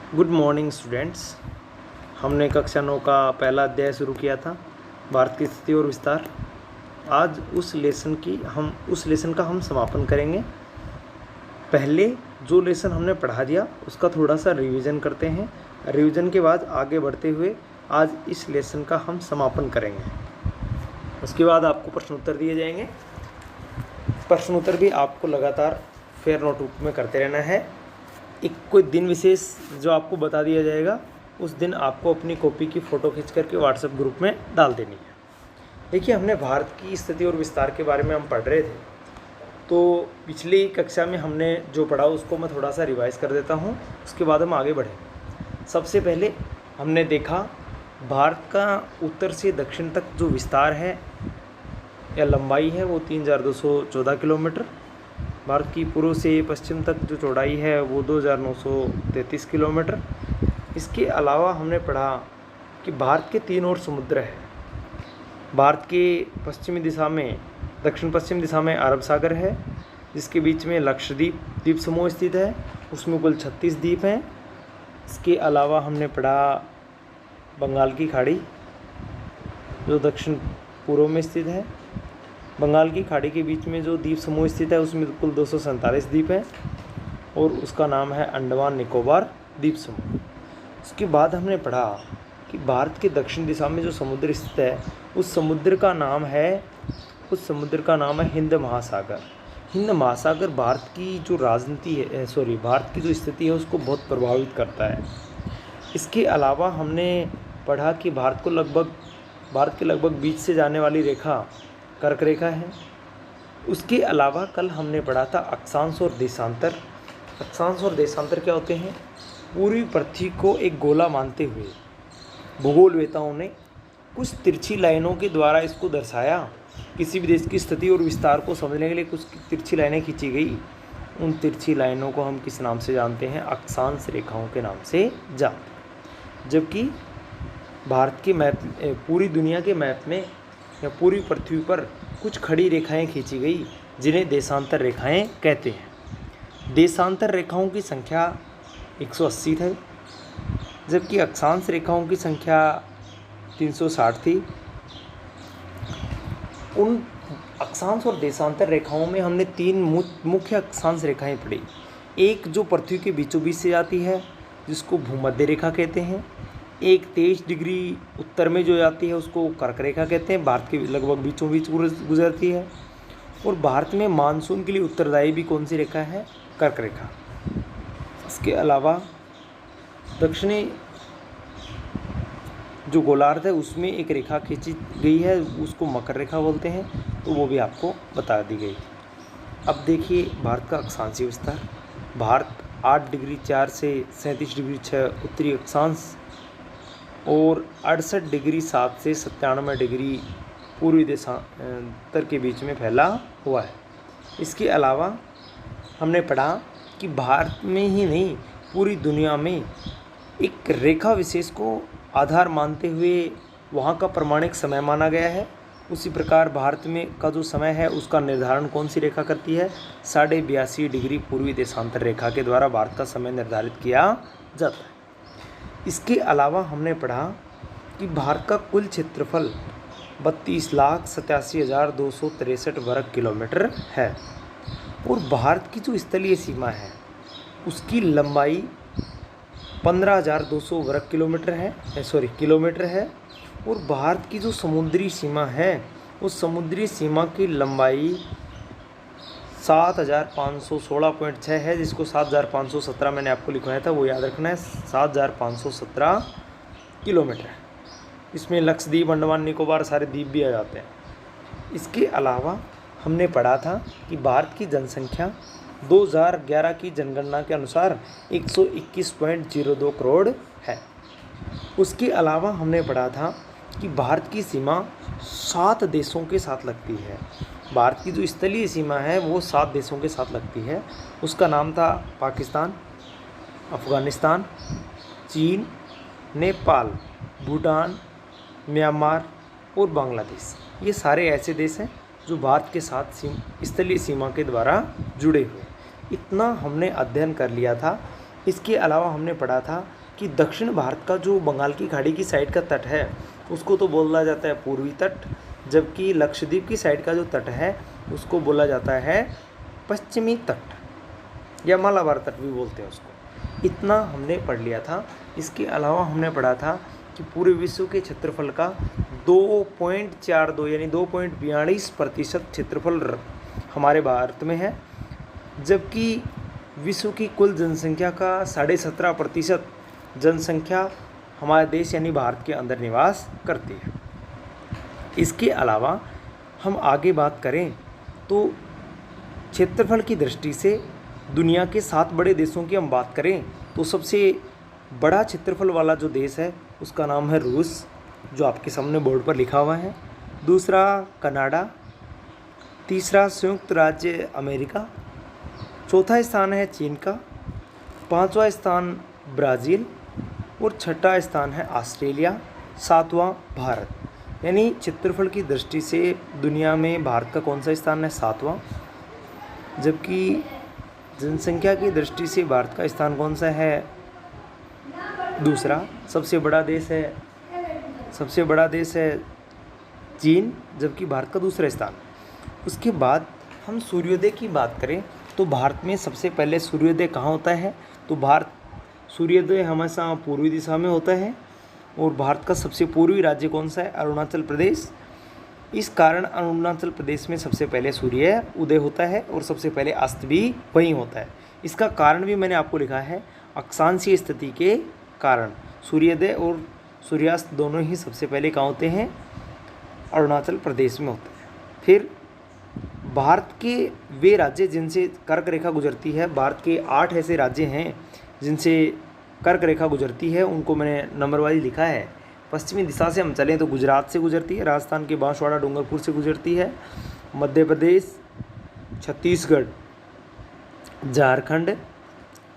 Good morning students. हमने कक्षा 9 का पहला अध्याय शुरू किया था, भारत की स्थिति और विस्तार। आज उस लेसन का हम समापन करेंगे। पहले जो लेसन हमने पढ़ा दिया उसका थोड़ा सा रिवीजन करते हैं। रिवीजन के बाद आगे बढ़ते हुए आज इस लेसन का हम समापन करेंगे। उसके बाद आपको प्रश्न उत्तर दिए जाएंगे। प्रश्न उत्तर भी आपको लगातार फेयर नोटबुक में करते रहना है। एक कोई दिन विशेष जो आपको बता दिया जाएगा, उस दिन आपको अपनी कॉपी की फ़ोटो खींच करके व्हाट्सएप ग्रुप में डाल देनी है। देखिए, हमने भारत की स्थिति और विस्तार के बारे में हम पढ़ रहे थे, तो पिछली कक्षा में हमने जो पढ़ा उसको मैं थोड़ा सा रिवाइज़ कर देता हूँ, उसके बाद हम आगे बढ़ें। सबसे पहले हमने देखा भारत का उत्तर से दक्षिण तक जो विस्तार है या लंबाई है वो 3214 किलोमीटर। भारत की पूर्व से पश्चिम तक जो चौड़ाई है वो 2933 किलोमीटर। इसके अलावा हमने पढ़ा कि भारत के 3 और समुद्र है। भारत के पश्चिमी दिशा में, दक्षिण पश्चिम दिशा में अरब सागर है, जिसके बीच में लक्षद्वीप द्वीप समूह स्थित है, उसमें कुल 36 द्वीप हैं। इसके अलावा हमने पढ़ा बंगाल की खाड़ी जो दक्षिण पूर्व में स्थित है। बंगाल की खाड़ी के बीच में जो द्वीप समूह स्थित है उसमें कुल 247 द्वीप हैं और उसका नाम है अंडमान निकोबार द्वीप समूह। उसके बाद हमने पढ़ा कि भारत के दक्षिण दिशा में जो समुद्र स्थित है उस समुद्र का नाम है हिंद महासागर। हिंद महासागर भारत की जो राजनीति है, भारत की जो स्थिति है उसको बहुत प्रभावित करता है। इसके अलावा हमने पढ़ा कि भारत के लगभग बीच से जाने वाली रेखा कर्क रेखा है। उसके अलावा कल हमने पढ़ा था अक्षांश और देशांतर। अक्षांश और देशांतर क्या होते हैं? पूरी पृथ्वी को एक गोला मानते हुए भूगोलवेताओं ने कुछ तिरछी लाइनों के द्वारा इसको दर्शाया। किसी भी देश की स्थिति और विस्तार को समझने के लिए कुछ तिरछी लाइनें खींची गई। उन तिरछी लाइनों को हम किस नाम से जानते हैं? अक्षांश रेखाओं के नाम से जानते हैं। जबकि भारत के मैप, पूरी दुनिया के मैप में या पूरी पृथ्वी पर कुछ खड़ी रेखाएं खींची गई जिन्हें देशांतर रेखाएं कहते हैं। देशांतर रेखाओं की संख्या 180 है, जबकि अक्षांश रेखाओं की संख्या 360 थी। उन अक्षांश और देशांतर रेखाओं में हमने 3 मुख्य अक्षांश रेखाएं पढ़ी। एक जो पृथ्वी के बीचों बीच से जाती है जिसको भूमध्य रेखा कहते हैं। एक 23 डिग्री उत्तर में जो जाती है उसको कर्क रेखा कहते हैं, भारत के लगभग बीचों बीच गुजरती है। और भारत में मानसून के लिए उत्तरदायी भी कौन सी रेखा है? कर्क रेखा। इसके अलावा दक्षिणी जो गोलार्ध है उसमें एक रेखा खींची गई है, उसको मकर रेखा बोलते हैं, तो वो भी आपको बता दी गई। अब देखिए भारत का अक्षांशीय विस्तार। भारत 8 डिग्री 4 से 37 डिग्री 6 उत्तरी अक्षांश और 68 डिग्री 7 से 97 डिग्री पूर्वी देशांतर के बीच में फैला हुआ है। इसके अलावा हमने पढ़ा कि भारत में ही नहीं पूरी दुनिया में एक रेखा विशेष को आधार मानते हुए वहाँ का प्रमाणिक समय माना गया है। उसी प्रकार भारत में का जो समय है उसका निर्धारण कौन सी रेखा करती है? 82.5 डिग्री पूर्वी देशांतर रेखा के द्वारा भारत का समय निर्धारित किया जाता है। इसके अलावा हमने पढ़ा कि भारत का कुल क्षेत्रफल 32,87,263 वर्ग किलोमीटर है और भारत की जो स्थलीय सीमा है उसकी लंबाई 15,200 वर्ग किलोमीटर है और भारत की जो समुद्री सीमा है उस समुद्री सीमा की लंबाई 7,516.6 है, जिसको 7,517 मैंने आपको लिखवाया था, वो याद रखना है। 7,517 किलोमीटर है। इसमें लक्षद्वीप, अंडमान निकोबार सारे द्वीप भी आ जाते हैं। इसके अलावा हमने पढ़ा था कि भारत की जनसंख्या 2011 की जनगणना के अनुसार 121.02 करोड़ है। उसके अलावा हमने पढ़ा था कि भारत की सीमा 7 देशों के साथ लगती है। भारत की जो स्थलीय सीमा है वो 7 देशों के साथ लगती है। उसका नाम था पाकिस्तान, अफ़गानिस्तान, चीन, नेपाल, भूटान, म्यांमार और बांग्लादेश। ये सारे ऐसे देश हैं जो भारत के साथ स्थलीय सीमा के द्वारा जुड़े हुए। इतना हमने अध्ययन कर लिया था इसके अलावा हमने पढ़ा था कि दक्षिण भारत का जो बंगाल की खाड़ी की साइड का तट है उसको तो बोला जाता है पूर्वी तट, जबकि लक्षद्वीप की साइड का जो तट है उसको बोला जाता है पश्चिमी तट या मालाबार तट भी बोलते हैं उसको। इतना हमने पढ़ लिया था। इसके अलावा हमने पढ़ा था कि पूरे विश्व के क्षेत्रफल का 2.42 यानी 2.42% क्षेत्रफल हमारे भारत में है, जबकि विश्व की कुल जनसंख्या का 17.5% जनसंख्या हमारे देश यानी भारत के अंदर निवास करती है। इसके अलावा हम आगे बात करें तो क्षेत्रफल की दृष्टि से दुनिया के 7 बड़े देशों की हम बात करें तो सबसे बड़ा क्षेत्रफल वाला जो देश है उसका नाम है रूस, जो आपके सामने बोर्ड पर लिखा हुआ है। दूसरा कनाडा, तीसरा संयुक्त राज्य अमेरिका, चौथा स्थान है चीन का, पांचवा स्थान ब्राज़ील और छठा स्थान है ऑस्ट्रेलिया, सातवां भारत। यानी क्षेत्रफल की दृष्टि से दुनिया में भारत का कौन सा स्थान है? सातवां। जबकि जनसंख्या की दृष्टि से भारत का स्थान कौन सा है? दूसरा। सबसे बड़ा देश है चीन, जबकि भारत का दूसरा स्थान। उसके बाद हम सूर्योदय की बात करें तो भारत में सबसे पहले सूर्योदय कहाँ होता है? तो भारत सूर्योदय हमेशा पूर्वी दिशा में होता है और भारत का सबसे पूर्वी राज्य कौन सा है? अरुणाचल प्रदेश। इस कारण अरुणाचल प्रदेश में सबसे पहले सूर्य उदय होता है और सबसे पहले अस्त भी वहीं होता है। इसका कारण भी मैंने आपको लिखा है, अक्षांशीय स्थिति के कारण सूर्योदय और सूर्यास्त दोनों ही सबसे पहले कहाँ होते हैं? अरुणाचल प्रदेश में होते हैं। फिर भारत के वे राज्य जिनसे कर्क रेखा गुजरती है, भारत के 8 ऐसे राज्य हैं जिनसे कर्क रेखा गुजरती है, उनको मैंने नंबर वाइज लिखा है। पश्चिमी दिशा से हम चलें तो गुजरात से गुजरती है, राजस्थान के बांसवाड़ा डूंगरपुर से गुजरती है, मध्य प्रदेश, छत्तीसगढ़, झारखंड,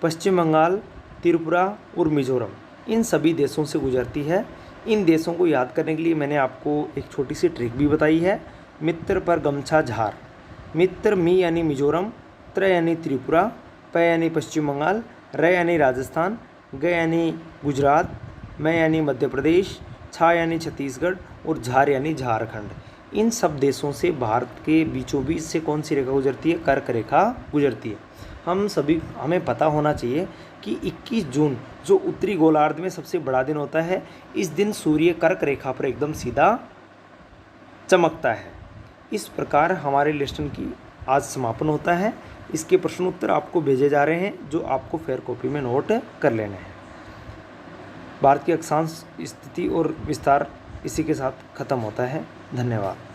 पश्चिम बंगाल, त्रिपुरा और मिजोरम, इन सभी देशों से गुजरती है। इन देशों को याद करने के लिए मैंने आपको एक छोटी सी ट्रिक भी बताई है। मित्र पर गमछा झार। मित्र मी यानी मिजोरम, त्र यानी त्रिपुरा, प यानी पश्चिम बंगाल, र यानी राजस्थान, ग यानी गुजरात, म यानी मध्य प्रदेश, छा यानी छत्तीसगढ़ और झार यानी झारखंड। इन सब देशों से भारत के बीचों बीच से कौन सी रेखा गुजरती है? कर्क रेखा गुजरती है। हमें पता होना चाहिए कि 21 जून जो उत्तरी गोलार्ध में सबसे बड़ा दिन होता है, इस दिन सूर्य कर्क रेखा पर एकदम सीधा चमकता है। इस प्रकार हमारे लेसन की आज समापन होता है। इसके प्रश्न उत्तर आपको भेजे जा रहे हैं जो आपको फेयर कॉपी में नोट कर लेने हैं। भारत की अक्षांश स्थिति और विस्तार इसी के साथ खत्म होता है। धन्यवाद।